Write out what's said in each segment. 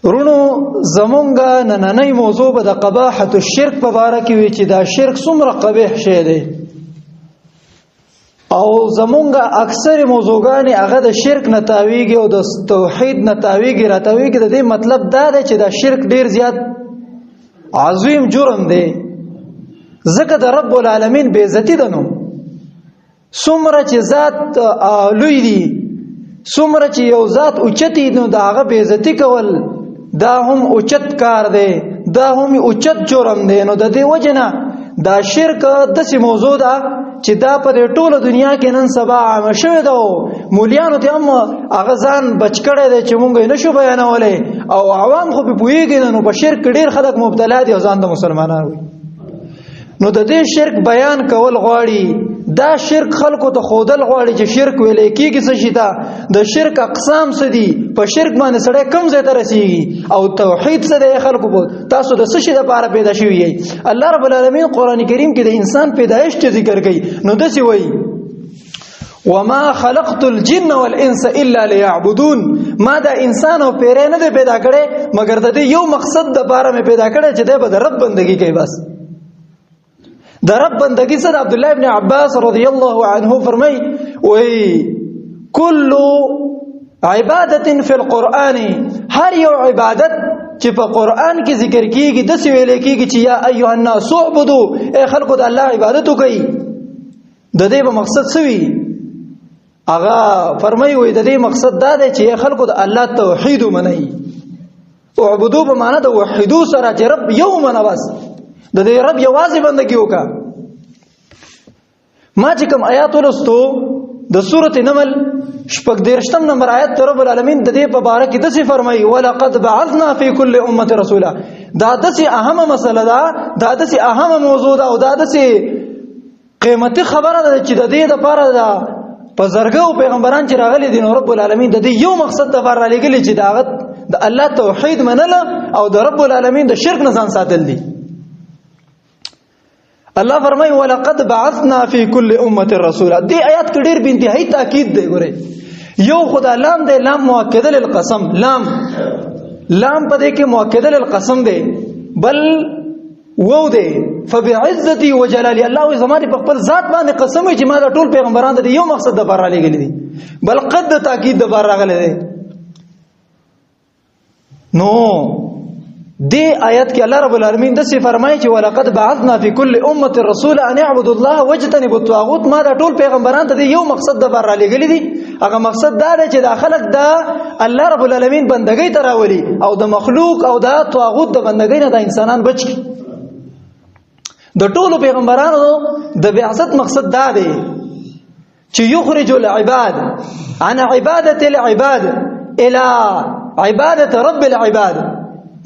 ورونو زمونږه نننۍ موضوع به د قباحت الشرک په باره کې وي چې دا شرک څومره قبیح شی دی، او زمونږه اکثر موضوعګانې هغه د شرک نه تاویږي او د توحید نه تاویږي راتاویږي. د دې مطلب دا دی چې دا شرک ډیر زیات عظیم جرم دی، ځکه د رب العالمین بے عزتی ده. نو څومره چې ذات لوی دی، څومره چې یو ذات اوچتی، نو د هغه بے عزتی کول دا هم اوچت کار دی، دا هم اوچت جرم دی. نو د دې وجه نه دا شرک داسې موضوع ده چې دا په ټوله دنیا کې نن سبا عامه شوې ده، او مولیانو ته هم هغه ځان بچ کړی دی چې مونږ یې نشو بیانولی، او عوام خو پې پوهېږي. نو په شرک ډېر خلک مبتلا دي او ځان د مسلمانان وي. نو د دې شرک بیان کول غواړي، دا شرک خلکو ته ښودل غواړي چې شرک ویلی کېږي څه شي ته، د شرک اقسام څه دي، په شرک باندې سړی کوم ځای ته رسېږي، او توحید څه دی. خلکو په تاسو د څه شي دپاره پیدا شوي یئ؟ الله رب العالمین قرآن کریم کې د انسان پیدایش چې ذکر کوي، نو داسې وایي وما خلقت الجن والانس الا ليعبدون. ما دا انسان او پیری نه دی پیدا کړی مګر د دې یو مقصد دپاره مې پیدا کړی چې دی به د رب بندګي کوي. بس د رب بندگی صد عبداللہ ابن عباس رضی اللہ عنہ فرمائی وی کل عبادت فی القرآن، ہر یو عبادت چې په قرآن کې ذکر کیږي داسې ویل کیږي چې یا ایها الناس اعبدوا، اے خلکو د الله عبادت وکړئ. د دې په مقصد څه وي؟ هغه فرمایي وی د دې مقصد دا دی چې خلکو د الله توحید ومنئ. اعبدوا په معنا د وحدو سره چې رب یو منه، بس د دې رب یوازې بندګي وکړه. ما چې کوم آیات ولستو د سورۃ نمل 14 نمبر آیت ته رب العالمین د دې په باره کې داسې فرمایي ولقد بعثنا فی کل امه رسولا. دا داسې اهمه مسله ده، دا داسې اهمه موضوع ده، او دا داسې قیمتي خبره ده چې د دې لپاره ده په زرګو پیغمبران چې راغلي دي، نو رب العالمین د دې یو مقصد لپاره را لېږلي چې د الله توحید منله او د رب العالمین د شرک نه ځان ساتل دي. الله فرمای ولقد بعثنا فی کل امه رسولا. دې آیات کې ډېر بنتهایی تاکید دی. ګوره یو خدا لام دی، لام مؤکده للقسم، لام پدې کې مؤکده للقسم دی، بل وو دی فبعزتی وجلالی. الله زمانه په خپل ذات باندې قسم چې ما د ټول پیغمبران د یو مقصد د بار لګلې دي، بل قد تاکید د بار راغلي دی. نو دې آیت کې الله رب العالمین د څه فرمایي چې ولقد بعثنا فی کل امه رسولا ان اعبدوا الله واجتنبوا الطاغوت. ما دا ټول پیغمبران ته یو مقصد د بار لګلې دي، هغه مقصد دا دی چې دا خلک د الله رب العالمین بندګۍ ته راولي، او د مخلوق او د طاغوت د بندګۍ نه د انسانان بچ کی. د ټولو پیغمبرانو د بعثت مقصد دا دی چې یخرج العباد عن عبادة العباد الى عبادة رب العباد.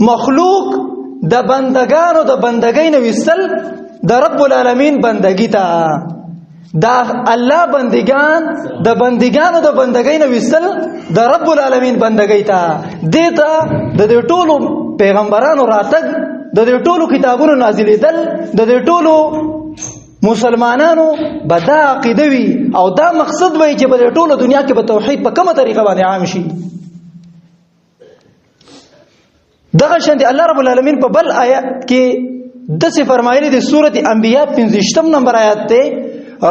مخلوق د بندگانو د بندګۍ نه وستل د رب العالمین بندګی ته، دا الله بندگان د بندگانو د بندګۍ نه وستل د رب العالمین بندګی ته. دیتا د ټولو پیغمبرانو راتګ، د ټولو کتابونو نازلېدل، د ټولو مسلمانانو به دا عقیده وي او دا مقصد وي چې په ټولو دنیا کې به توحید په کومه طریقه باندې عام شي. دغه شان الله رب العالمین په بل آیات کې داسې فرمایلی دی، سورۃ انبیاء 15 نمبر آیات ته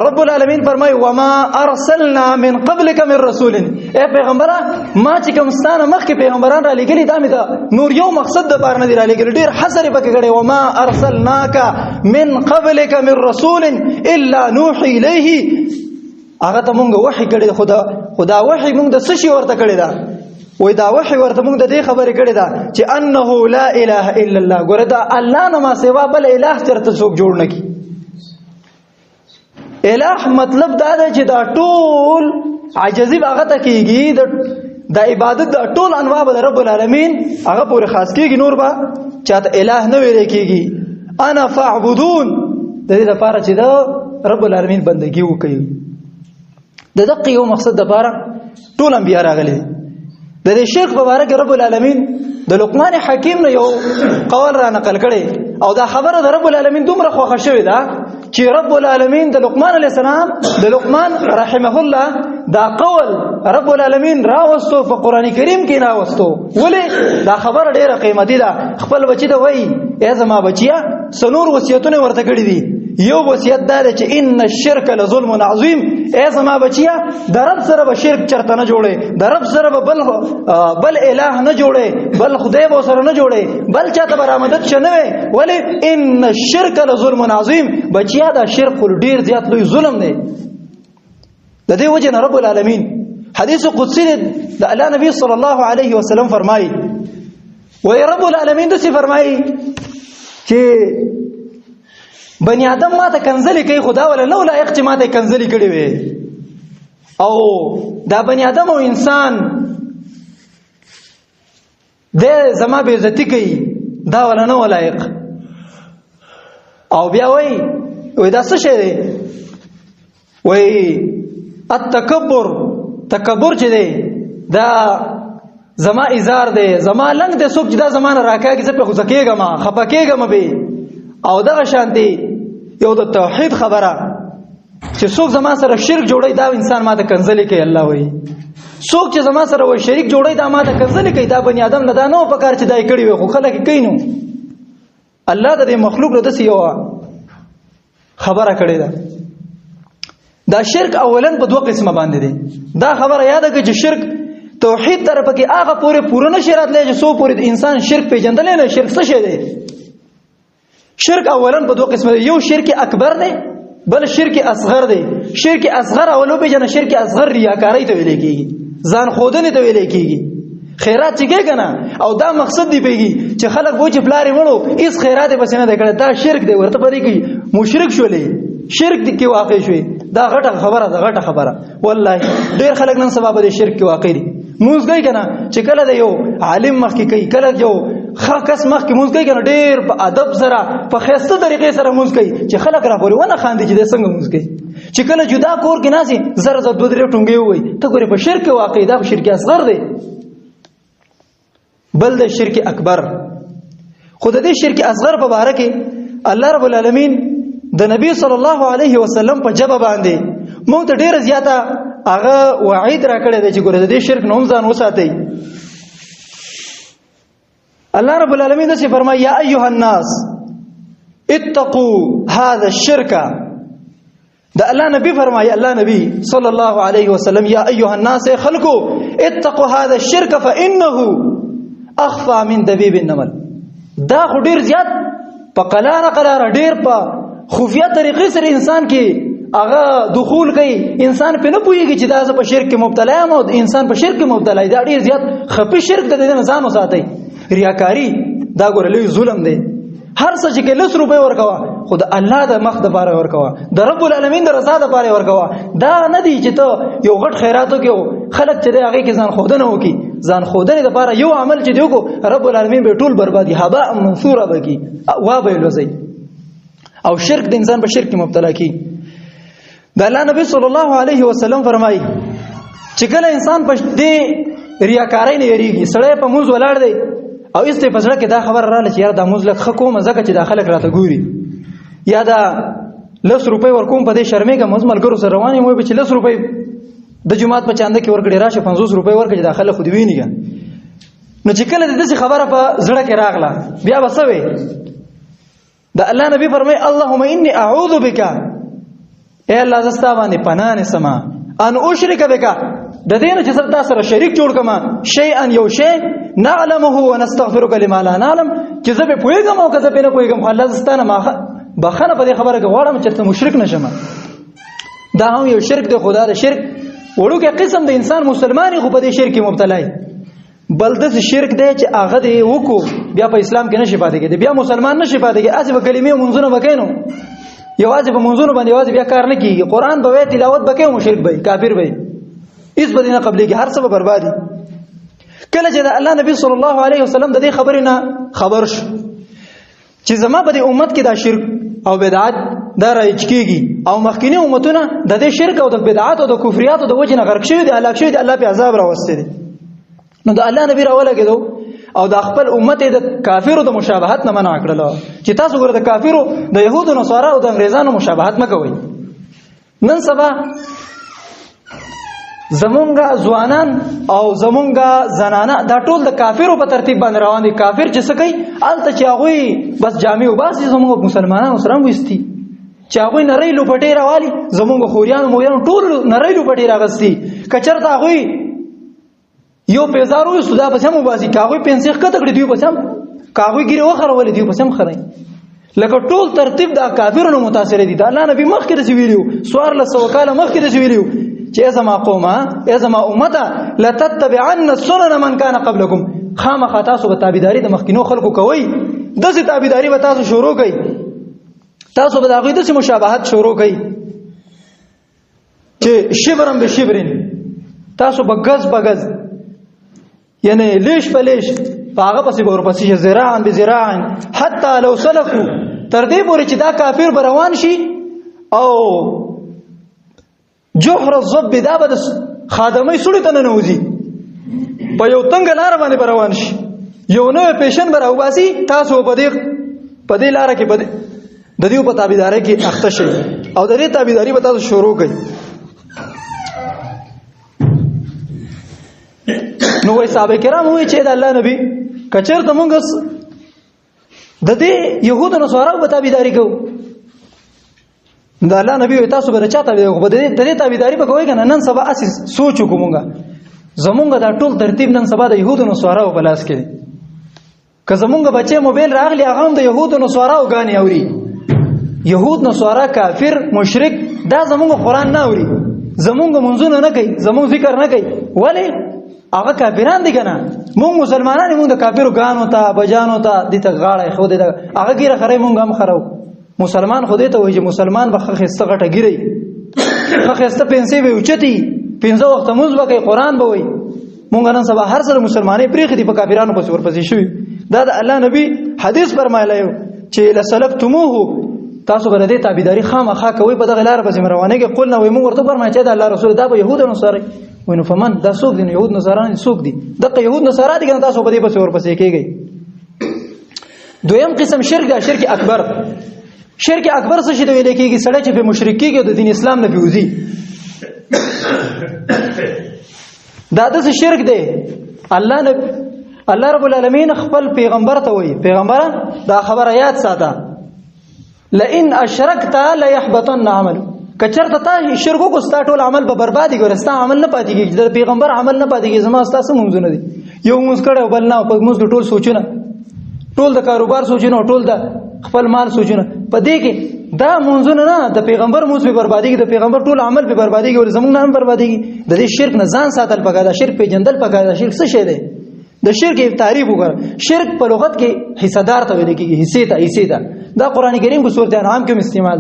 رب العالمین فرمای وما ارسلنا من قبلك من رسول. اے پیغمبره ما چې کوم ستانه مخکې پیغمبران را لګلی دا مې دا نور یو مقصد د بار نه دی را لګلی، ډیر حصر پکې کړي وما ارسلناک من قبلك من رسول الا نوحي الیه. هغه ته مونږ وحی کړی، خدا وحی مونږ د څه شي ورته کړی دا؟ وای دا وحی ورته مونږ د دې خبرې کړې ده چې انه لا اله الا الله. ګوره دا الله نه ما سوا بل اله چرته څوک جوړ نه کی. اله مطلب دا دی چې دا ټول عاجزی هغه ته کیږي، د عبادت د ټول انواع به رب العالمین هغه پورې خاص کیږي، نور به چاته اله نه ویل کیږي. انا فاعبدون د دې لپاره چې دا رب العالمین بندگی وکړي. د دقیق یو مقصد لپاره ټول انبیا راغلي. د دې شرک په اړه کې رب العالمین د لقمان حکیم نه یو قول را نقل کړي، او دا خبره د رب العالمین دومره خوښه شوې ده چې رب العالمین د لقمان علیه السلام د لقمان رحمه الله دا قول رب العالمین راوستو په قران کریم کې راوستو. ولې دا خبر ډیره قیمتي ده. خپل بچی ته وایي ای زما بچیا سنور وصیتونه ورته کړی دي. یو وصیت دا دی چې ان الشرک لظلم عظیم. ای زما بچیا د رب سره به شرک چرته نه جوړې، د رب سره به بل الہ نه جوړې، بل خدای به سره نه جوړې، بل چاته به رامدد شنه. ولی ان الشرک لظلم عظیم. بچیا دا شرک ډیر زیات لوی ظلم دی. د دې وجه نه رب العالمین حدیث قدسی د الله نبی صلی الله علیه وسلم فرمایي، وای رب العالمین د څه فرمایي چې بنی آدم ماته کنځلې کوي، خدا ولا نو لایق چې ماته کنځلې کړي وي، او دا بنی آدم او انسان د زما به عزت کوي، دا ولا نو لایق. او بیا وای دا څه شی دی؟ وای التکبر، تکبر چې دی دا زما ازار دی، زما لنګ دی، څوک چې دا زمانه راکاږي زه په خوځکېږم خپکېږم به. او دغه شانتي یو د توحید خبره چې څوک زما سره شرک جوړي دا انسان ماته کنځلې کوي. الله وایي څوک چې زما سره وای شریک جوړي دا ماته کنځلې کوي. دا بنی آدم نه دا نو په کار چې دای کړی وي، خو خلک کوي نو. الله د مخلوق له دسي یو خبره کړې ده. دا شرک اولن په دوه قسمه باندې دي. دا خبره یاد کړئ چې شرک توحید طرف کې هغه پوره نشي راتلی چې سو پوره انسان شرک پیژندل نه. شرک څه شی دی؟ شرک اولن په دوه قسمه دی. یو شرک اکبر دی، بل شرک اصغر دی. شرک اصغر اولو پیژنه شرک اصغر ریاکاری ته ویل کېږي، ځان خودنه ته ویل کېږي. خیرات چې کې کنه او دا مقصد دی پیږي چې خلک وو چې پلاری وړو اس خیرات به سینه دکړه، دا شرک دی. ورته پدې کې مشرک شولې، شرک دی کې واقع شوی. دا غټه خبره ده، غټه خبره. والله ډیر خلک نن سبب د شرک کې واقع دي. موږ کوي کنه چې کله د یو عالم مخ کې کوي، کله یو خاص مخ کې موږ کوي کنه ډیر په ادب سره په خسته طریقې سره موږ کوي چې خلک را پوري ونه خاندي چې د څنګه موږ کوي. چې کله جدا کور کې ناسي زره زره دوه درې ټونګي وي ته ګوره په شرک واقع دا شرک اصغر دی. بل د شرک اکبر. خود دې شرک اصغر په باره کې الله رب العالمین د نبی صلی الله علیه وسلم په جبه باندې موږ ته ډیر زیاته هغه وعید را کړی دی چې ګوره دې شرک نوم ځان وساتئ. الله رب العالمین دې فرمایي یا ایها الناس اتقوا هذا الشرك. دا الله نبی فرمایي، الله نبی صلی الله علیه وسلم یا ایها الناس خلقوا اتقوا هذا الشرك فانه اخفى من دبيب النمل. دا خو ډیر زیات په قلاره ډیر په خفیه طریقې سره انسان کې هغه دخول کوي. انسان په نه پوهیږي چې دا په شرک کې مبتلا یم او انسان په شرک کې مبتلا دی. دا ډیر زیات خفي شرک د دې نه ځان وساتئ. ریاکاری دا ګور لوی ظلم دی. هر څه چې 100 روپے ورکوا خود الله د مخ د باره ورکوا، د رب العالمین د رضا د باره ورکوا. دا نه دی چې ته یو غټ خیراتو کې خلک چې هغه کې ځان خودنه وکي. ځان خودنه د باره یو عمل چې دیو کو رب العالمین به ټول بربادي هباء منثورا بکی وا به لوزي. او شرک د انسان په شرک کې مبتلا کی. د الله نبی صلی الله علیه وسلم فرمایي چې کله انسان په دې ریاکاری نه یریږي، سړی په موږ ولاړ دی او ایسته پسړه کې دا خبر رااله چې یار دا موزلک خکو مزګه چې داخله راته ګوري یا دا 100 روپے ورکوم په دې شرمېګه مزمل ګرو سره رواني مو به چې 100 روپے د جمعات په چاند کې ورګړي راشه 50 روپے ورکړي داخله خو دی وینيګا. نو چې کله دې خبره په زړه کې راغله بیا وسوي دا الله نبی فرمای اللهم انی اعوذ بک، اے الله زستا باندې پناه نسما ان اشرک بک، د دې نه چې زړه سره شریک جوړ کما شیئا یو شی نعلمه ونستغفرك لما لا نعلم، چې زه به پوهیږم او که زه به نه پوهیږم الله زستانه ما بخنه په دې خبره کې غواړم چې ته مشرک نشم. دا هم یو شرک دی. خدا د شرک وړو کې قسم د انسان مسلمانې خو په دې شرک مبتلا دی. بل د شرک دی چې هغه دی وکړو بیا په اسلام کې نشي پاتې کېږي، بیا مسلمان نشي پاتې کېږي. اسی په کلمې منځونه وکینو یوازې په منځونو باندې یوازې بیا کار نه کیږي. قران به تلاوت وکړي مشرک به کافر به اس بدینه قبلې کې هر څه بربادي. کله چې الله نبی صلی الله علیه وسلم د دې خبرې نه خبر شو چې زما په دې امت کې دا شرک او بدعت دا راځي کېږي او مخکینی امتونه د دې شرک او د بدعت او د کفریات او د وجه نه غرق شوی دي، هلاک شوی دي، الله په عذاب راوستي دي. نو د الله نبی راوله کېدو او د خپل امت د کافرو د مشابهت نه منع کړل چې تاسو ګوره د کافرو د يهودو نصارا او د انګريزانو مشابهت مکوئ. نن سبا زمونږه ځوانان او زمونږه زنانه دا ټول د کافرو په ترتیب باندې روان دي. کافر چې څه کوي الته چې هغه بس جامع وباسي زمونږ مسلمانانو سره وستي چې هغه نری لوپټې راوالي زمونږ خوريان مویان ټول نری لوپټې راغستي کچرته هغه یو پیزارو سودا په سم وباسي کاوی پنسخ کته کړی دی په سم کاوی ګیره وخرول دی په سم خړای لکه ټول ترتیب د کافرونو متاثر دي. د الله نبی مخکې د ویلو سوار له سو کاله مخکې د ویلو چې ازما قومه ازما امته لتتبعن السنن من كان قبلكم خامخ تاسو به تابعداري د مخکینو خلکو کوي دغه تابعداري به تاسو شروع کوي تاسو به دغه د مشابهت شروع کوي چې شبرم به شبرین تاسو به غز بغز یعنی لیش په لیش پاغه پسې ورپسې زراعن به زراعن حتی لو سلفو تر دې پورې چې دا کافر بروان شي او جوهر الضب دا به خادمي سړی ته نه نوځي په یو تنگ لار باندې بروان شي یو نو پیشن براو باسي تاسو په دې لار کې د دې په تابعداري کې اخته شي او د دې تابعداري به تاسو شروع کړئ. نو وای صاحب کرام وای چې د الله نبی کچر ته مونږ د دې يهودو نو سوارو په تابعداري کوو د الله نبی وای تاسو به چاته وي په دې تابعداري به کوی کنه. نن سبا اساس سوچ کومګه زمونږ دا ټول ترتیب نن سبا د يهودو نو سوارو په لاس کې که زمونږ بچي موبایل راغلی هغه هم د يهودو نو سوارو غاني اوري يهود نو سوارا کافر مشرک دا زمونږ قران نه اوري زمونږ منځونه نه کوي زمونږ ذکر نه کوي ولی هغه کافران دي کنه. مونږ مسلمانان مونږ د کافرو غانو ته بجانو ته د ته غاړه خو دې هغه ګیره خره مونږ هم خرو مسلمان خو دې ته وایي مسلمان به خسته غټه ګیری خسته پنسي به اوچتي پنځه وخت موږ به کوي قران به وایي مونږ نن سبا هر سره مسلمانې پریخ دي په کافرانو په ور پسې شوی. دا د الله نبی حدیث فرمایلی چې لسلفتموه تاسو به دې تابعداري خامخا کوي په دغه لار پسې روانه کې قلنا وای مونږ ورته فرمایي چې د الله رسول دا به يهودانو سره وینو فمن دا څوک دي يهود نصاران څوک دي دغه يهود نصارا دي کنه تاسو په دې پسې ور پسې کېږي. دویم قسم شرک دا شرک اکبر. شرک اکبر څه شي دی ویل کېږي سړی چې په مشرکی کې د دین اسلام نه پیوزي دا د شرک دی. الله رب العالمین خپل پیغمبر ته وایي پیغمبر دا خبره یاد ساته لئن اشرکت لا يحبطن عملك کچرته تا شرک کو ستا ټول عمل به بربادي ګورستا عمل نه پاتې کیږي د پیغمبر عمل نه پاتې کیږي زما تاسو مونږ نه دي یو مونږ کړه بل نه په مونږ ټول سوچونه ټول د کاروبار سوچونه ټول د خپل مال سوچونه په دې کې دا مونږ نه د پیغمبر مونږ به بربادي کیږي د پیغمبر ټول عمل به بربادي کیږي زمونږ نه هم بربادي کیږي د دې شرک نه ځان ساتل پکاره ده شرک په جندل پکاره ده شرک څه شی دی د شرک تعریف وکړه. شرک په لغت کې حصدار ته ویل کیږي حصے ته دا قران کریم په سورته انعام کې استعمال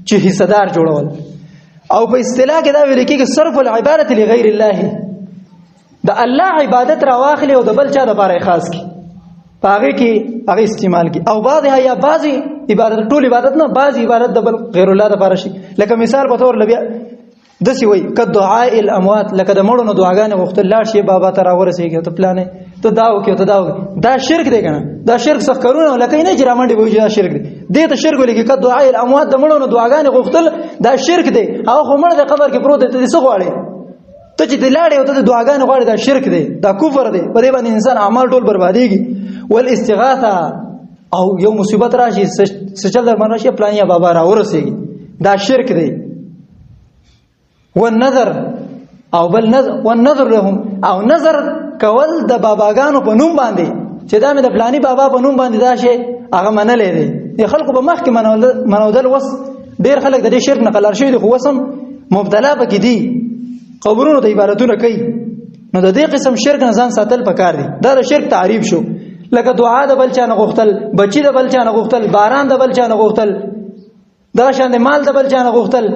چې حصدار جوړول او په اصطلاح کې دا ویل کېږي صرف العبادت لغیر الله د الله عبادت را واخلي او د بل چا لپاره خاص کی پاره کې هغه استعمال کی او بعض یا بعضی عبادت ټول عبادت نه بعضی عبادت د بل غیر الله لپاره شي. لکه مثال په تور لبیا دسی وای ک دعاء الاموات لکه د مړو نو دعاګانې غوښتل لاړ شي بابا ته راورسېږي ته پلانې ته داو کې ته داو دا شرک دی کنه دا شرک څخه کارونه لکه نه جرامنډي وایي دا شرک دی دې ته شرک ولګي ک دعاء الاموات د مړو نو دعاګانې غوښتل دا شرک دی او خو مړ د قبر کې پروت دی څه غواړي ته چې دلاړې او ته دعاګانې غواړي دا شرک دی دا کفر دی په دې باندې انسان اعمال ټول برباديږي. والاستغاثه او یو مصیبت راشي سچل در منشي پلان یا بابا راورسېږي دا شرک دی. والنظر او بل نظر والنظر لهم او نظر کول د باباګانو په نوم باندې چې دا مې د پلاني بابا په نوم باندې دا شي هغه منلې دي خلکو په مخ کې منودل وس ډیر خلک د دې شرک نه قلار شوی دي خو وسم مبتلا پکې دي قبرونو ته عبادتونه کوي. نو د دې قسم شرک نه ځان ساتل پکار دي. دا د شرک تعریف شو لکه دعا د بل چا نه غوښتل بچی د بل چا نه غوښتل باران د بل چا نه غوښتل دا شان د مال د بل چا نه غوښتل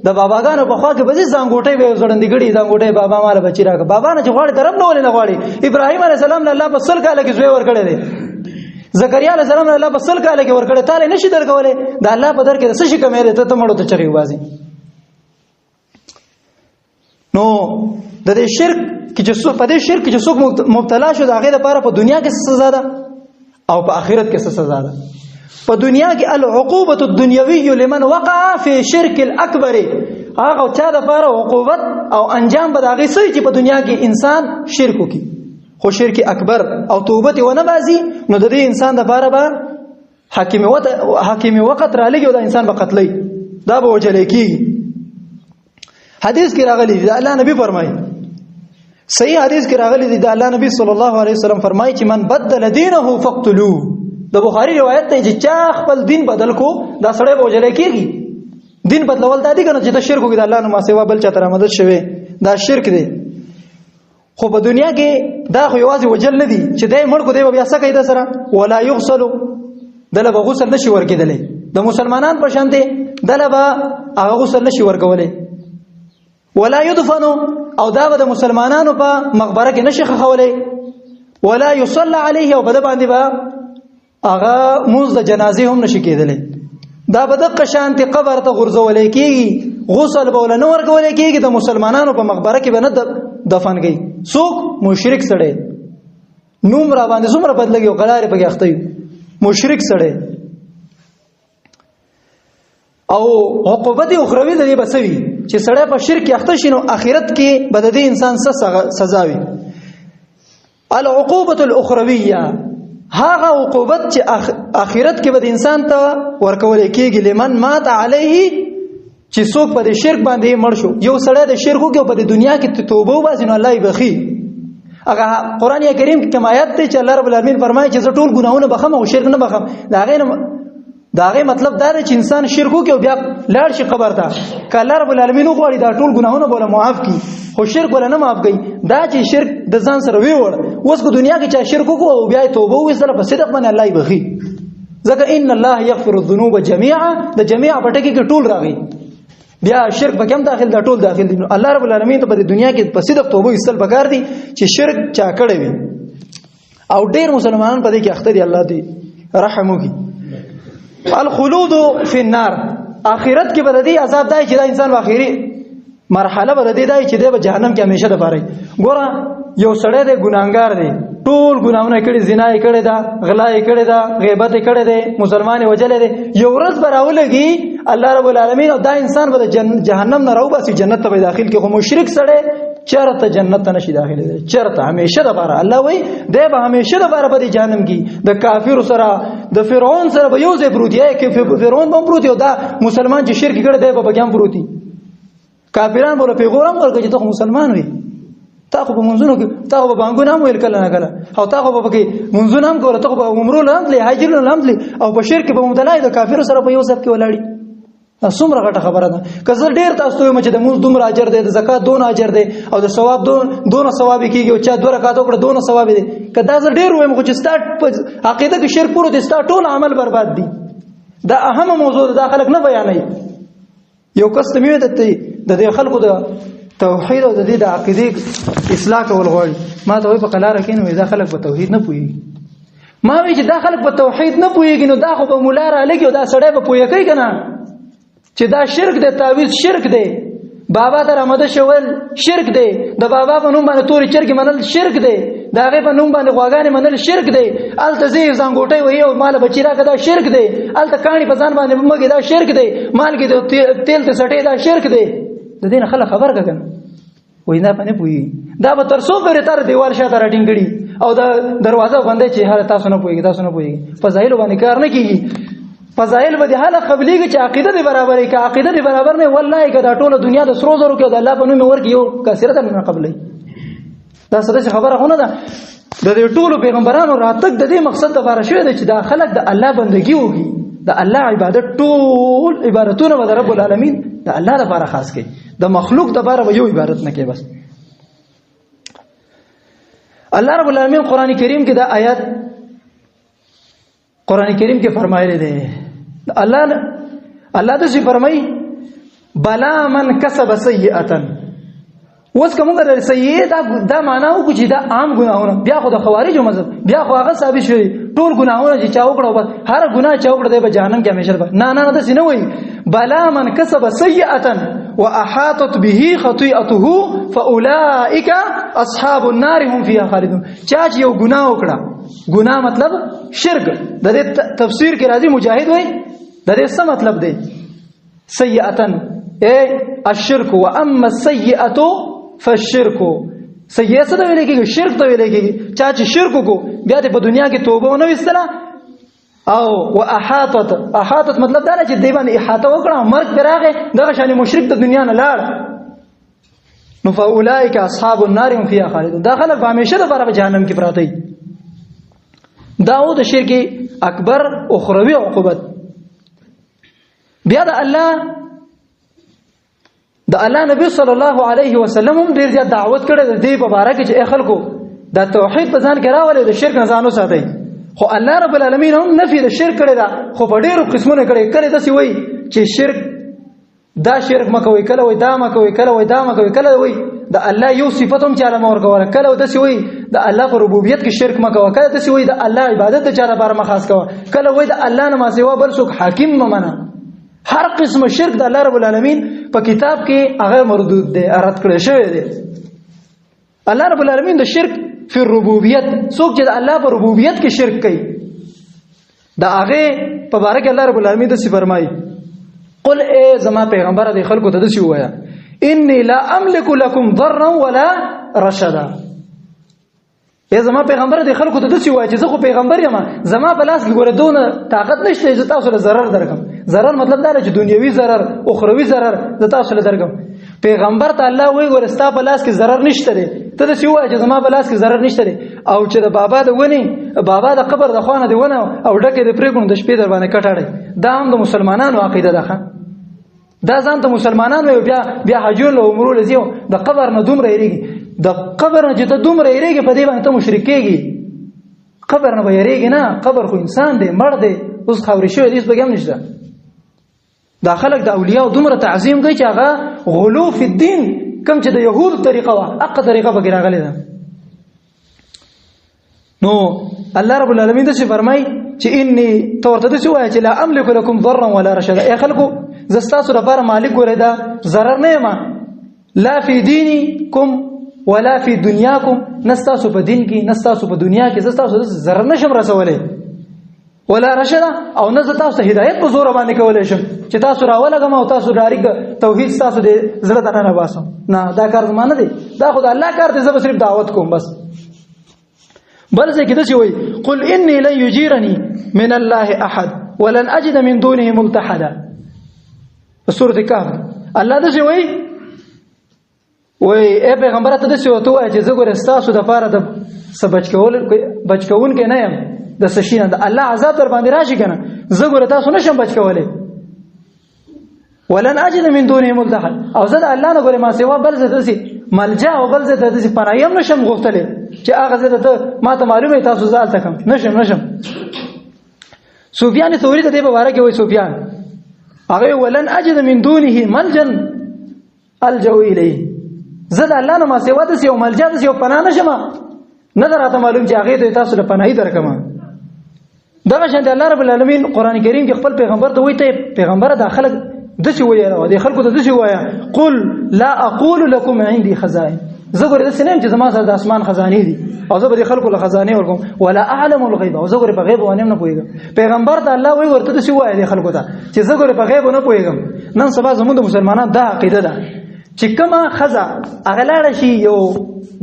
د باباګانو په خوا کې به زنګوټي به زړندې غړي زنګوټي بابا مال بچی راک بابا نه غواړي درم نه ولې نه غواړي. ابراهيم عليه السلام الله په سل کاله کې زوی ور کړی دی زکریا علیہ السلام الله په سل کاله کې ور کړی تعالی نشي درکولې د الله په در کې څه شي کمې ده ته مړو ته چری وازي. نو د دې شرک کې چې څوک په دې شرک کې چې څوک مبتلا شو د هغه لپاره په دنیا کې سزا ده او په آخرت کې سزا ده. په دنیا کې العقوبة الدنیوی لمن وقع فی شرک الاکبر، هغه چا د لپاره عقوبت او انجام به هغه سي چې په دنیا کې انسان شرک وکړي خو شرک اکبر او توبه ونه بازي، نو د دې انسان د لپاره به حاکم وقت را لګي او د انسان به قتلې، دا به وجل کیږي. حدیث کې راغلی دی الله نبی فرمایي، صحیح حدیث کې راغلی دی الله نبی صلی الله علیه وسلم فرمایي چې من بدل دینه فقتلوه. د بخاری روایت ته چې چا خپل دین بدل کو دا سړی به وجل کیږي. دین بدلول دا دي کنه چې ته شرک وکړې د الله نه ما سوا بل چا تر مدد شوی، دا شرک دی. خو په دنیا کې دا خو یوازې وجل نه دي چې دای مړ کو دی بیا څه کوي د سره ولا یغسل، دله به غسل نشي ورکېدلی. د مسلمانان په شان دی دله به هغه غسل نشي ورکولی. ولا يدفن، او دا به د مسلمانانو په مقبره کې نشي خخولی. ولا يصلى عليه، او په د باندې به هغه موږ د جنازې هم نشي کېدلی. دا به د قشانت قبر ته غورځولې کېږي، غسل به ول نه ورکولې کېږي. د مسلمانانو په مقبره کې به نه دفن گئی. څوک مشرک سړی، نوم را باندې څومره بدلږي او غلارې پکې اخته وي، مشرک سړی. او عقوبت اخروی د دې بسوي چې سړی په شرک اخته شي، نو آخرت کې به د دې انسان سزا وي. العقوبة الاخرویه، هغه عقوبت چې آخرت کې به د انسان ته ورکول کېږي لمن مات علیه، چې څوک په دې شرک باندې مړ شو. یو سړی د شرک وکړي په دنیا کې توبه وباسي نو الله یې بخي. هغه قران کریم کې کوم آیات ته چې الله رب العالمین فرمایي چې زه ټول ګناهونه بخم او شرک نه بخم، دا غي مطلب دا دی چې انسان شرک وکړي او بیا لاړ شي قبر ته، که الله رب العالمین غواړي دا ټول ګناهونه بوله معاف کړي، خو شرک ولا نه معاف کړي. دا چې شرک د ځان سره ویوړ، اوس کو دنیا کې چې شرک وکړو او بیا توبه وکړي په صدق باندې الله یې بخي. ځکه ان الله یغفر الذنوب جميعا، د جميع پټکی کې ټول راغی، بیا شرک به کوم داخل دا ټول داخل دي. الله رب العالمین ته په دنیا کې په صدق توبه وستل پکار دي چې شرک چا کړی وي. او ډیر مسلمانان په دې کې اخته دي، الله دې رحم وکړي. الخلود فی النار، آخرت کې به د دې عذاب دی چې دا انسان واخیری مرحله به د دې دی چې د جهنم کې همیشه د پاره. ګوره یو سړی دی ګناهګار دی، ټول ګناهونه کړي، زنا یې کړې ده، غلا یې کړې ده، غیبت یې کړې ده، مسلمان یې وجلې ده. یو ورځ به راولږي الله رب العالمین او دا انسان به جهنم نه راوباسي، جنت ته به داخل کې. خو مشرک سړی چرته جنت ته نشي داخله، چرته همیشه د پاره. الله وای دی به همیشه د پاره په جهنم کې. د کافر سره د فرعون سره به یو ځای پروت دی، کې فرعون به پروت دی، دا مسلمان چې شرک کړي دی به بګم پروتي. کافران بوله پیغورم ورکړي چې ته مسلمان وي، تا خو په منځونو کې تا خو په بانګونو هم ویل کله نه کله، او تا خو په کې منځونو هم کوله، ته خو په عمرو لامتلی هاجرو لامتلی، او په شرک په مبتلا د کافرو سره په یو صف کې ولاړی. څومره غټه خبره ده. که زه ډیر تاسو ته چې د موږ دومره اجر دی، د زکات دون اجر دی، او د ثواب دون ثواب کیږي، او چا 2 رکعات وکړه دون ثواب دی. که دا زه ډیر وایم خو چې سٹارټ په عقیده کې شرک پروت دی، سٹارټ ټول عمل برباد دي. دا اهم موضوع ده، خلک نه بیانوي. یو کس ته میوه د خلکو د توحید او د دې د عقیده اصلاح کول غواړي، ما ته وای په قلاره کې نو دا خلک په توحید نه پوهیږي. ما وی چې دا خلک په توحید نه پوهیږي، نو دا خو په مولا را لګي او دا سړی به پوهه کوي کنه چې دا شرک دی، تعویذ شرک دی، بابا ته رامده شول شرک دی، د بابا په نوم باندې توري چرګ منل شرک دی، دا هغه په نوم باندې غواګانې منل شرک دی، الته زی زنګوټي وي او مال بچی راکړه دا شرک دی، الته کانی په ځان باندې مګي دا شرک دی، مال کې تیل ته سټي دا شرک دی. د دې نه خلک خبر کړه وای نه پنه پوي، دا به تر څو پورې تر دیوال شاته راټینګړي او دا دروازه باندې چې هر تاسو نه پويږي، تاسو نه پويږي، فضایل باندې کار نه کیږي. فضایل به حاله قبليږي چې عقیده دی برابرې، که عقیده دی برابر نه والله که دا ټوله دنیا د سرو زرو کې د الله په نوم ورګي یو کثرت نه قبلې. دا څه خبره خونه ده. د دې ټولو پیغمبرانو راتګ د دې مقصد لپاره شوی دی چې دا خلک د الله بندگی وکړي، د الله عبادت، ټول عبادتونه به رب العالمین د الله لپاره خاص کړي، د مخلوق لپاره به یو عبادت نه کوي. بس الله رب العالمین قران کریم کې دا آیات قران کریم کې فرمایلی دی، الله د څه فرمایي بلا من کسب سیئه. اوس کومه د سیئه دا معنا وکړي چې دا عام ګناهونه، بیا خو د خوارجو مذهب بیا خو هغه ثابت شوی ټول ګناهونه چې چا وکړو بس هر ګناه چا وکړو دی په جهنم کې همیشه نه دا څه نه وایي. بلا من کسب سیئه، واحاطت به خطيئته فاولئك اصحاب النار هم فيها خالدون. چا چې یو ګناه وکړه، ګناه مطلب شرک، د دې تفسیر کې راځي مجاهد وایي د دې څه مطلب دی؟ سیئه اے الشرك واما السيئه فالشرك. سیئه څه ویل کېږي؟ شرک ته ویل کېږي. چا چې شرک کو بیا د په دنیا کې توبه ونه وستله او واحاطت مطلب دا چې دی باندې احاطه وکړه، مرګ راغی، دغه شان مشرک د دنیا نه لاړ، نو فاولئک اصحاب النار هم فيها خالدون. دا خلک همیشه د په جهنم کې پراته دي. دا و د شرک اکبر اخروی عقوبت. بیا د الله نبی صلی الله علیه وسلم هم ډیر زیات دعوت کړی د دې په اړه کې چې خلکو د توحید په ځان کې راولي، د شرک نه ځان وساتئ. خو الله رب العالمین هم نفي د شرک کړی دا، خو په ډیرو قسمونه کړی داسې وایي چې شرک دا شرک مکوئ، کله وایي دا مکوئ، کله وایي دا مکوئ، کله وایي د الله یو صفت هم چاله مور کوله، کله داسې وایي د الله په ربوبیت کې شرک مکوه، کله داسې وایي د الله عبادت ته چاله لپاره مخاص کوه، کله وایي د الله نه ما سوا بل څوک حاکم ممنه. هر قسم شرک د الله رب العالمین په کتاب کې هغه مردود دی، رد کړی شوی دی. الله رب العالمین د شرک فی الربوبیت، څوک چې د الله په ربوبیت کې شرک کوي دا هغه په باره کې الله رب العالمین د څه فرمایي؟ قل اے زما پیغمبر د خلکو ته د څه وایا؟ انی لا املک لكم ضرا ولا رشدا. ای زما پیغمبر د خلکو ته د څه وایا چې زه خو پیغمبر یم، زما په لاس کې ګوره دونه طاقت نشته چې تاسو له ضرر درکم. ضرر مطلب دا چې دنیوي ضرر، اخروی ضرر د تاسو له درکم. پیغمبر ته الله وایي ګوره ستا په لاس کې ضرر نشته دی، ته د څه وایا چې زما په لاس کې ضرر نشته دی. او چې د بابا د ونی، بابا د قبر د خوانه دی ونه او ډکه د پرېګون د شپې در باندې کټاړي، دا هم د مسلمانانو عقیده ده. دا ځان ته مسلمانانو بیا حجون له عمرو لزیو د قبر نه دومره یریږي، د قبر نه چې ته دومره یریږي په دې باندې ته مشرک کېږي. قبر نه به یریږي نه، قبر خو انسان دی، مړ دی، اوس خاورې شوی دی، هېڅ پکې هم نشته. دا خلک د اولیاء دومره تعظیم کوي چې هغه غلو فی الدین، کوم چې د یهودو طریقه وه هغه طریقه پکې راغلې ده. نو الله رب العالمین داسې فرمایي چې انی ته ورته داسې ووایه چې لا املک لکم ضرا ولا رشدا. ای خلکو زه ستاسو لپاره مالک ګورئ دا ضرر نه یم، لا فی دینکم ولا فی دنیاکم، نه ستاسو په دین کې نه ستاسو په دنیا کې زه ستاسو ضرر نشم رسولی، ولا رشدا، او نه زه تاسو ته هدایت په زور باندې کولی شم چې تاسو راولګم او تاسو ډایرکټ توحید ستاسو د زړه ته نه باسم. نه، دا کار زما نه دی، دا خو د الله کار دی، زه به صرف دعوت کوم بس. بل ځای کې داسې وایي قل انی لن یجیرنی من الله احد ولن اجد من دونه ملتحدا. په سورۃ کهف الله داسې وایي اے پیغمبر ته داسې ورته ووایه چې زه ګوره ستاسو دپاره د څه بچ کوونکی نه یم، د څه شي نه د الله عذاب در باندې راشي که نه، زه ګوره تاسو نشم بچ کولی. ولن اجد من دونه ملتحد، او زه د الله نه ګوره ما سوا بل ځای ته داسې ملجا او بل ځای ته داسې پناهي هم نشم غوښتلی چې هغه ځای ته ما ته معلومه وي تاسو زه هلته کړم، نشم. سفیان ثوری ته دې په باره کې وایي سفیان هغه ولن اجد من دونه ملجا الجو الیه، زه د الله نه ما سوا داسې یو ملجا داسې یو پناه نشم، نه ده راته معلوم چې هغې ته تاسو له پناهي درکړم. دغه شان الله رب العالمین قرآن کریم کې خپل پیغمبر ته وایي ته پیغمبره دا خلک داسې وایه، د خلکو ته داسې وایه قل لا اقول لكم عندي خزائن، زه ګوره داسې نه یم چې زما سره د اسمان خزانې دي او زه به د خلکو له خزانې ورکوم، ولا اعلم الغیب، او زه ګوره په غیب باندې هم نه پوهېږم. پیغمبر ته الله وایي ورته داسې وایه د خلکو ته چې زه ګوره په غیب نه پوهېږم. نن سبا زموږ د مسلمانانو دا عقیده ده چې کومه ښځه هغه لاړه شي یو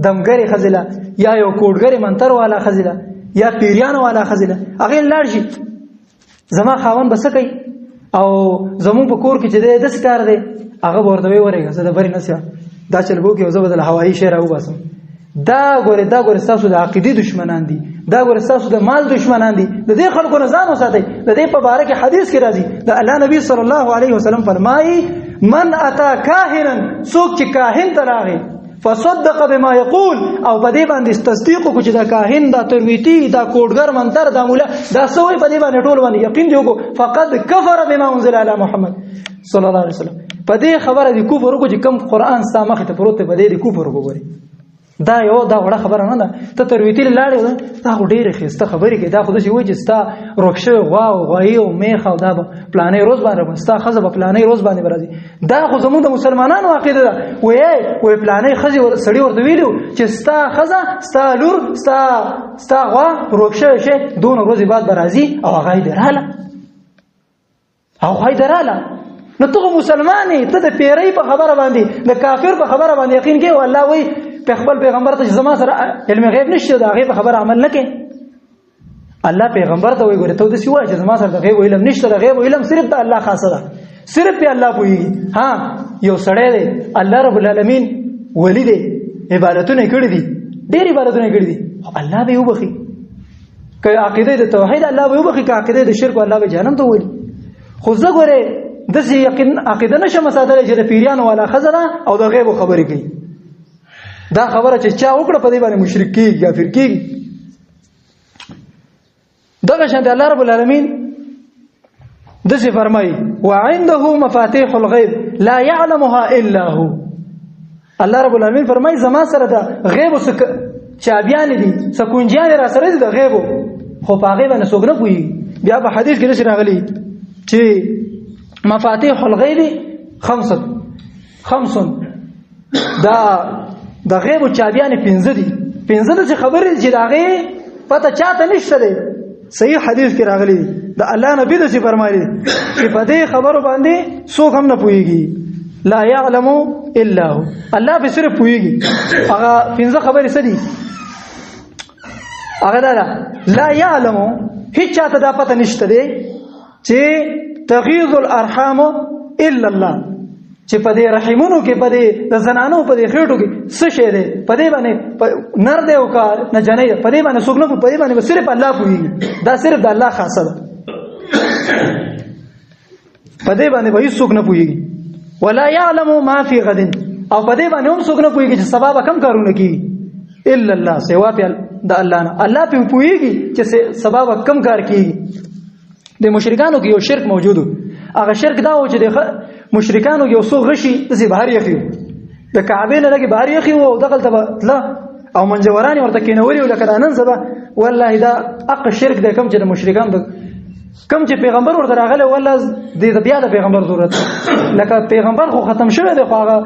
دمګرې ښځې له یا یو کوډګرې منتر والا ښځې له یا پیریانو والا ښځې له هغې لاړ شي زما خاوند به څه کوي او زمون په کور کې چې دی داسې کار دی هغه به ورته وایي ورېږه زه د برې نه سیم دا چل به وکړي او زه به د هوایي شی راوباسم. دا ګوره ستاسو د عقیدې دشمنان دي، دا ګوره ستاسو د مال دشمنان دي. د دې خلکو نه ځان وساتئ. د دې په باره کې حدیث کې راځي د الله نبی صلی الله علیه وسلم فرمایي من اتا کاهنا، څوک چې کاهن ته راغی فصدق بما يقول او په دې باندې تصدیق کو چې دا کاهن دا ترویتی دا کوډګر منتر دا مولا دا سوې په دې باندې ټول باندې یقین دی کو فقد كفر بما انزل على محمد صلی الله علیه وسلم. په دې خبره دی کفر کو چې کم قران ستا مخ ته پروت په دې دی کفر وګوري. دا یو دا وړه خبره نه ده. ته ترویتی لاړې دا خو ډېرې ښایسته خبرې کوي. دا خو داسې وایي چې ستا روغ شوی غوا او غوایي او میخ او دا به پلانې روز باندې به ستا ښځه به پلانې روز باندې به راځي. دا خو زمونږ د مسلمانانو عقیده ده. وایي پلانې ښځې سړي ورته ویلي چې ستا ښځه ستا لور ستا غوا روغ شوی شی دونه ورځې بعد به راځي او هغه یې دې راله او هغه یې دې راله. نو ته مسلمان یې، ته د پیرۍ په خبره باندې د کافر په خبره باندې یقین کوي او الله وایي په خپل پیغمبر ته زما سره علم غیب نشته دا غیب خبره عمل نه کوي. الله پیغمبر ته وایي ګوره ته داسې وایي چې زما سره د غیب علم نشته. د غیب علم صرف د الله خاصه ده، صرف په الله پوهېږي. ها یو سړی دی الله رب العالمین ولی دی، عبادتونه یې کړي دي، ډېر عبادتونه یې کړي دي، خو الله به یې وبخي. که عقیده د توحید الله به یې وبخي، که عقیده د شرک الله به جهنم ته ولي. خو زه ګوره داسې یقین عقیده نشم ساتلی چې د پیریانو والا ښځه ده او د غیبو خبرې کوي. دا خبره چې چا وکړه په دې باندې مشرک کېږي، کافر کېږي. دغه شان الله رب العالمین داسې فرمایي وعنده مفاتيح الغیب لا يعلمها الا هو. الله رب العالمین فرمایي زما سره د غیبو چابیان دي، سکونجیان را سره دي د غیبو، خو په هغې باندې څوک نه پوهېږي. بیا په حدیث کې داسې راغلي چې مفاتيح الغیب خمس دا د غیب چابیان 15 دي. 15 داسې خبرې چې د هغې پته چاته نشته دی. صحیح حدیث کې راغلی دی د الله نبي داسې فرمایي چې په دې خبرو باندې څوک هم نه پوهېږي. لا يعلم الا هو، الله به صرف پوهېږي. هغه 15 خبرې څه دي؟ هغه دا لا يعلم، هیڅ چاته دا پته نشته دی چې تغیض الارحام الا الله، چې په دې رحمونو کې په دې د زنانو په دې خېټو کې څه شی دی، په دې باندې نر دی او کار نه جنې په دې باندې څوک نه په دې باندې صرف الله پوهېږي. دا صرف د الله خاصه ده، په دې باندې به هیڅ څوک نه پوهېږي. ولا يعلم ما في غد، او په دې باندې هم څوک نه پوهېږي چې سبا به کم کارونه کېږي الا الله، سوا د الله نه. الله پې پوهېږي چې سبا به کم کار کېږي. د مشرکانو کې یو شرک موجود و. هغه شرک دا و چې د مشرکانو یو څو غشي داسې بهر یخي وو، د کعبې نه لږې بهر یخي وو او دغلته به تله او منجوران یې ورته کېنولي وو لکه دا نن سبا. والله دا حق شرک دی کوم چې د مشرکانو کوم چې پیغمبر ورته راغلی والله دې ته بیا د پیغمبر ضرورت لکه پیغمبر خو ختم شوی دی، خو هغه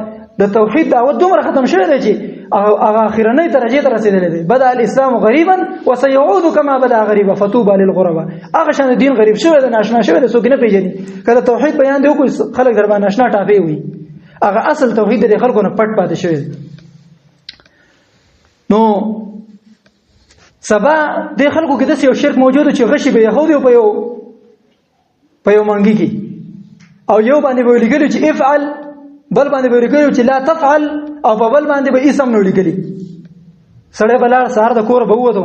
د توحید دعوت دومره ختم شوی دی چې هغه اخرنۍ درجې ته رسېدلی دی. بدا الاسلام غریبا وسيعود كما بدا غریبا فطوبى للغرباء. هغه شان دین غریب شوی دی، ناشنا شوی دی، څوک نه پېژني. کله توحید بیان دی وکړي خلک در باندې اشنا ټاپې وي. هغه اصل توحید د خلکو نه پټ پاتې شوی دی. نو سبا د خلکو کې داسې یو شرک موجود چې غشي به یهودي په یو منګي کې او یو باندې به لیکلي چې افعل، بل باندې به لیکلي چې لا تفعل، او په بل باندې به اسم نو لیکلي. سړی به لاړ سهار د کور به ووتو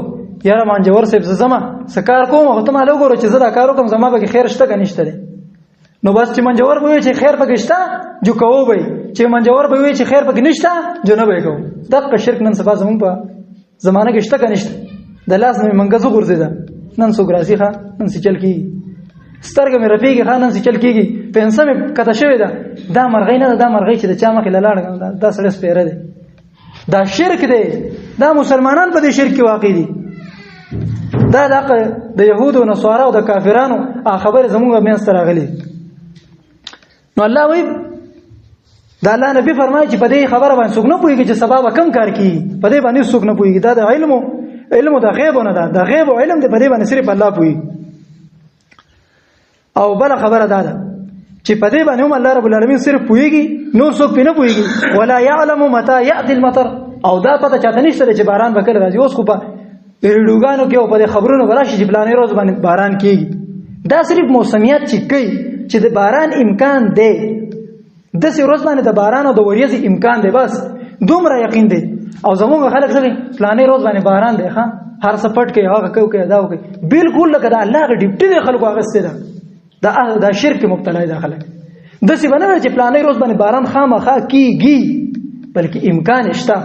یاره مانجور صاحب زه ځمه څه کار کوم، او ته ماله وګوره چې زه دا کار وکړم زما پکې خیر شته که نشته دی. نو بس چې منجور به وایي چې خیر پکې شته جو کوو به، چې منجور به وایي چې خیر پکې نشته جو نه به یې کوو. دغه شرک نن سبا زمونږ په زمانه کې شته که نشته؟ د لاس نه مې منګز وغورځېده، نن څوک راځي ښه نن سې چل کېږي، سترګه مې رپېږي ښه نن سې چل کېږي، پنسه مې کته شوې ده. دا مرغۍ نه ده، دا مرغۍ چې د چا مخې له لاړه دا سړی سپېره دی. دا شرک دی، دا مسلمانان په دې شرک کې واقع دي. دا د یهودو نصارا او د کافرانو خبرې زموږ منځ ته راغلي. نو الله وایي دا الله نبی فرمایي چې په دې خبره باندې څوک نه پوهېږي چې سبا به کم کار کېږي، په دې باندې څوک نه پوهېږي. دا د علم د غیبو نه ده، د غیب او علم دی په دې باندې صرف الله پوهېږي. او بل خبره دا ده چې په دې باندې هم الله رب العالمین صرف پوهېږي، نور څوک پې نه پوهېږي. ولا يعلم متى يأتي المطر، او دا پته چاته نشته چې باران به کله راځي. اوس خو په ریډیوګانو کې او په خبرونو به راشي چې فلانې ورځ باندې باران کېږي. دا صرف موسمیات چې کوي چې د باران امکان دی، داسې ورځ باندې د باران او د وریځې امکان دی، بس دومره یقین دی. او زمونږ خلک څه کوي فلانې ورځ باندې باران دی، ښه هر څه پټ کوي، هغه کوي دا وکړي، بالکل لکه د الله هغه ډیوټي دی خلکو اخیستې ده. دا شرک مبتلا دي خلک. داسې به نه چې فلانې ورځ باندې باران خامخا کېږي، بلکې امکان شته،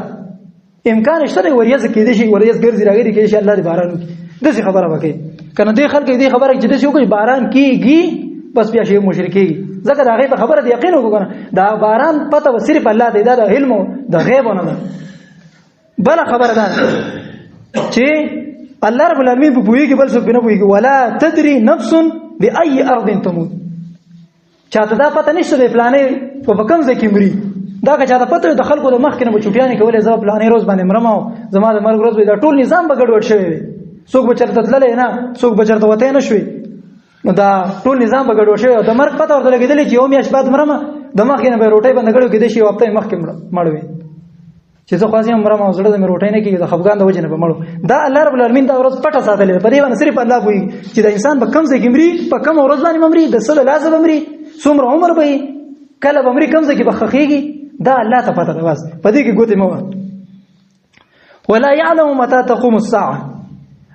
امکان شته دی وریځ کېدی شي، وریځ ګرځي راګري کېدی شي الله دې باران وکړي. داسې خبره وکړي که نه دې خلک دې خبره چې داسې وکړي باران کېږي بس بیا شی مشرک کېږي. ځکه د هغې په خبره د یقین وکړو که نه دا باران پته به صرف الله دی، دا د علم د غیب نه ده. بل خبره ده چې الله رب العالمین په پوهیږي بل څوک نه پوهیږي. ولا تدري نفس بأي ارض تموت. چاته دا پته نشته د پلانې په کوم ځای کې مري. دا که چاته پته د خلکو د مخ کې نه چوپیانې کولې زما پلانې روز باندې مرم او زما د مرګ روز به دا ټول نظام به ګډوډ شوی وي. څوک به چرته تللی نه، څوک به چرته وتی نه شوي. نو دا ټول نظام به ګډوډ شوی او د مرګ پته ورته لګېدلې چې یو میاشت بعد مرم د مخ کې نه به روټۍ بنده کړو کېدای شي یو هفته مخکې مړ وي چې زه خو یم مرم او زړه د مې روټۍ نه کېږي د خفګان د وجې نه به مړو. دا الله رب العالمین دا ورځ پټه ساتلې ده. په دې باندې صرف الله پوهېږي چې د انسان په کوم ځای کې مري، په کوم ورځ باندې به مري، د څه له لاسه به مري، څومره عمر به وي، کله به مري، کوم ځای کې به ښخېږي. دا الله ته پته ده. بس په دې کې ګوتې مه وه. ولا يعلم متى تقوم الساعه.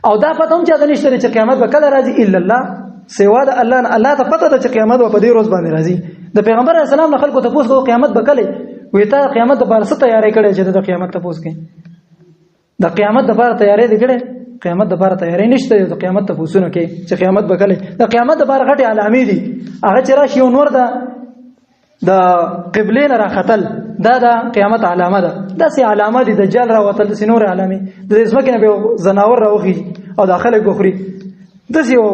او دا پته هم چاته نشته چې قیامت به کله راځي الا الله، سوا د الله نه. الله ته پته ده چې قیامت به په دې ورځ باندې راځي. د پیغمبر اسلام نه خلکو تپوس کوي قیامت به کله وي. ته قیامت لپاره څه تیاری کړې چې د قیامت تپوس کوي؟ د قیامت لپاره تیاری دې کړې؟ قیامت لپاره تیاری نشته. د قیامت تپوسونه کوي چې قیامت به کله. د قیامت لپاره غټي علامې دي. هغه چې راشي یو نور ده د قبلې نه راختل، دا د قیامت علامه ده. داسې علامه دي دجال راوتل، داسې نور علامې د ځمکې نه به زناور راوخیږي او د خلک بخوري. داسې یو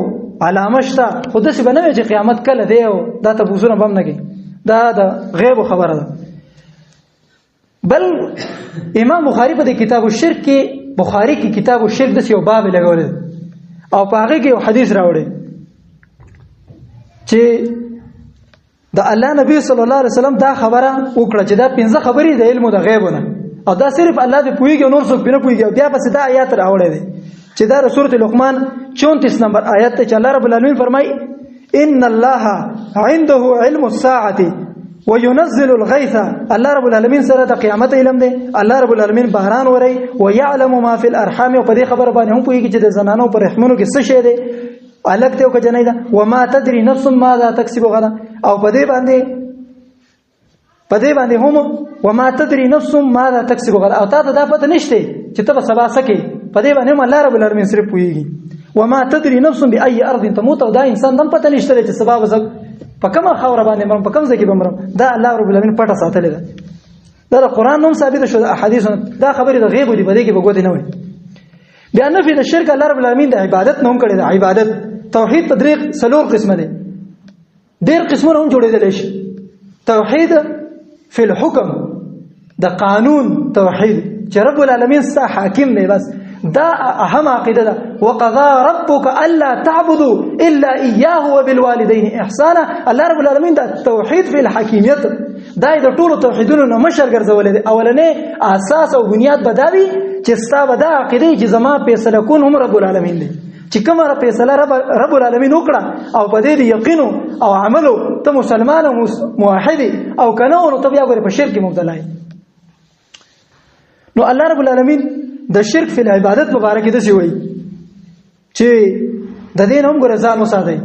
علامه شته، خو داسې به نه وي چې قیامت کله دی او دا تپوسونه به هم نه کوي. دا د غیب خبره ده. بل امام بخاری په کتاب الشرک کې، بخاری کې کتاب الشرک د یو باب لګولې او په هغه کې یو حدیث راوړی چې د الله نبی صلی الله علیه وسلم دا خبره وکړه چې دا 15 خبرې د علم او د غیب نه، او دا صرف الله دې پوهیږي، نور څوک نه پوهیږي. بیا پس دا آیات راوړی دی چې دا سورۃ لقمان 34 نمبر آیت ته چې الله رب العالمین فرمایي ان الله عنده علم الساعه وينزل الغيث. الله رب العالمین سره د قیامت علم دی. الله رب العالمین باران وري ويعلم ما في الارحام. او په دې خبره باندې هم پوهیږي چې د زنانو پر رحمونو کې څه شی دی، الګ ته او کنه ده. وما تدري نفس ماذا تكسب غدا. او په دې باندې هم وما تدري نفس ماذا تكسب غدا. او تاسو دا پته نشته چې ته به سبا سکه. په دې باندې هم الله رب العالمین سره پوهیږي. وما تدري نفس باي ارض تموت. او دا انسان دم پته نشته چې سبا وزګ په کومه خاور باندې مرم، په کوم ځای کې بمرم. دا الله رب العالمین پټه ساتلې ده. دا د قران نوم ثابت شو، احادیث دا خبره د غیب دی. په دې کې بګوت نه وي. بیا نفي د شرک الله رب العالمین د عبادت نوم کړی ده. عبادت توحید په درې څلور قسمه دي. ډېر قسمونه هم جوړېدل شي. توحید فی الحکم، د قانون توحید چې رب العالمین ستا حاکم دی. بس دا اهم عقیده ده. وقضى ربك الا تعبدوا الا اياه وبالوالدين احسانا. الله رب العالمین دا توحید فی الحکمیت دا د ټولو توحیدونو نه مشر ګرځولې ده. اولنې اساس او بنیاد بداوی چې ستا ودا عقیده چې زما فیصله کون هم رب العالمین دی. چې کومه فیصله رب العالمین وکړه او په دې یقین او عملو ته مسلمان او موحد او کنه نو ته بیا غره په شرک مبتلا. نو الله رب العالمین د شرک فی العبادت مبارک دي وي چې د دین هم ګره ځان وساتي.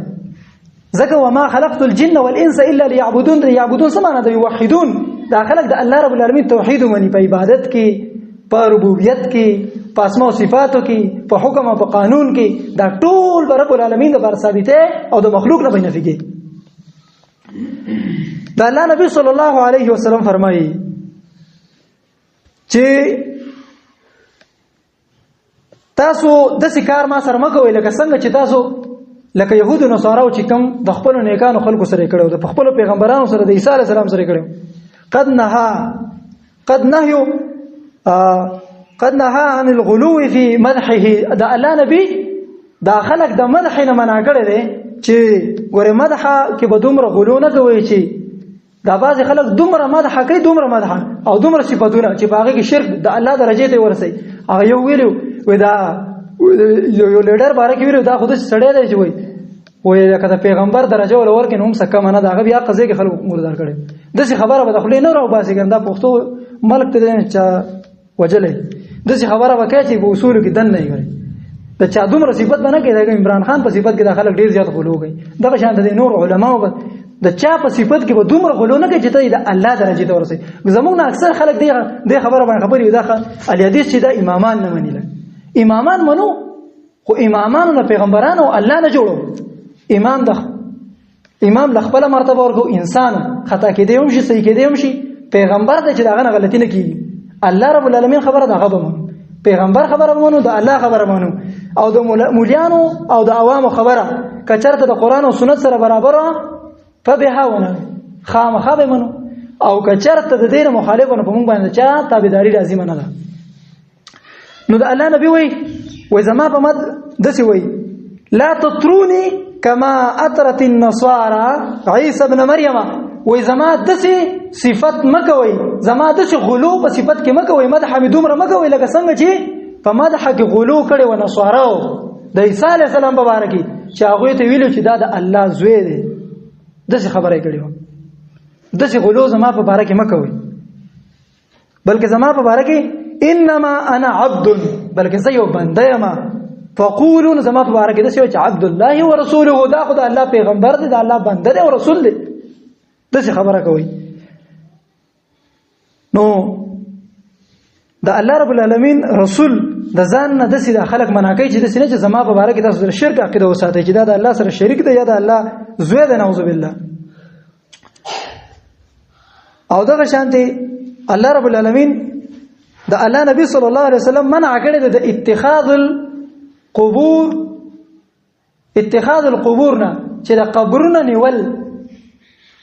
ځکه وما خلقت الجن والانس الا ليعبدون. يعبدون سمانه د یوحدون. دا خلق د الله رب العالمین توحید مني په عبادت کې، په ربوبیت کې، په اسماء او صفاتو کې، په حکم او په قانون کې. دا ټول رب العالمین د بار ثابته او د مخلوق نه بنفي کې. دا الله نبی صلی الله علیه وسلم فرمایي چې تاسو د کار ما سره مکوئ لکه څنګه چې تاسو لکه يهود او نصاراو چې کوم د خپل نیکانو خلکو سره کړو، د خپل پیغمبرانو سره د عیسی علی السلام سره کړو. قد نهى عن الغلو في مدحه. دا الله نبی دا خلق د مدح نه منع کړی دی چې ګوره مدح کې به دومره غلو نه کوي چې دا بعض خلک دومره مدح کوي، دومره مدح او دومره صفاتونه چې باغې کې شرک د الله درجه ته ورسي. هغه یو ویلو و دا یو لیډر باره کې ویلو دا خود سړی دی چې وای دا کته پیغمبر درجه ولور کې نوم سکه منه دا بیا قضیه کې خلک مردار کړي. دغه خبره به خپل نه راو باسي ګنده پښتو ملک ته چا وجلې. دغه خبره وکړي چې په اصول کې دن نه یې د چا دومره صفت باندې کې دا عمران خان په صفت کې د خلک ډیر زیات غلو کوي. دغه شان د نور علماو د چا په صفت کې به دومره غلو نه کوي چې ته د الله درجه ته ورسې. زموږ نه اکثر خلک د خبره باندې خبرې دا ال حدیث چې دا امامان نه مني. امامان منو خو امامانو نه پیغمبرانو الله نه جوړو. امام د خپل مرتبه ورکو. انسان خطا کېدی هم شي، صحیح کېدی هم شي. پیغمبر ته چې داغه غلطی نه کیږي الله رب العالمین خبره دغه به پیغمبر خبره مونږ د الله خبره مونږ او د مولیانو او د عوامو خبره کچرته د قران او سنت سره برابر فبهاونه خامخا به مونږ او کچرته د دین مخالفونه په مونږ باندې چا تابعداري لازم نه ده. نو د الله نبی وای زما په مد دسی وای لا تطروني كما اطرت النصارى عيسى ابن مريم وای زما دسی صفت مکوي زما دسی غلو په صفت کې مکوي مدح دومره مکوي لکه څنګه چې په مدح کې غلو کړي و نصاراو د عیسی علی السلام په باره کې چې هغه ته ویلو چې دا د الله زوی دی دسی خبره کړي و دسی غلو زما په باره کې مکوي بلکې زما په باره کې انما انا عبد بلکې زه یو بنده یم فقولون زما په باره کې دسی چې عبد الله ورسوله دا خدای الله پیغمبر دی دا الله بنده دی او رسول دی دسی خبره کوي. نو د الله رب العالمین رسول د ځان نه دسی د خلق مناکې چې دسی نه چې زما په باره کې تاسو شرک عقیده وساتئ چې دا د الله سره شریک دی یا د الله زوی دی نعوذ بالله. او دغه شانتي الله رب العالمین د الله نبی صلی الله علیه وسلم منع کړی د اتخاذ القبور نه چې د قبرونو نیول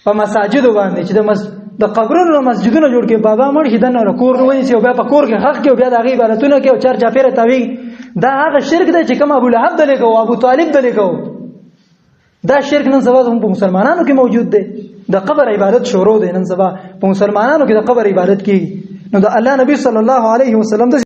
په مساجد باندې چې د قبرونو مسجدونه جوړ کې بابا مړ شي دنه کور نه ونیسي او بیا په کور کې حق کې او بیا د هغه عبادتونه کې او چار چاپیره تاوی دا هغه شرک دی چې کوم ابو لهب دلې کو ابو طالب دلې کو دا شرک نن سبا هم په مسلمانانو کې موجود دی د قبر عبادت شروع دی نن سبا په مسلمانانو کې د قبر عبادت کیږي. نو د الله نبی صلی الله علیه وسلم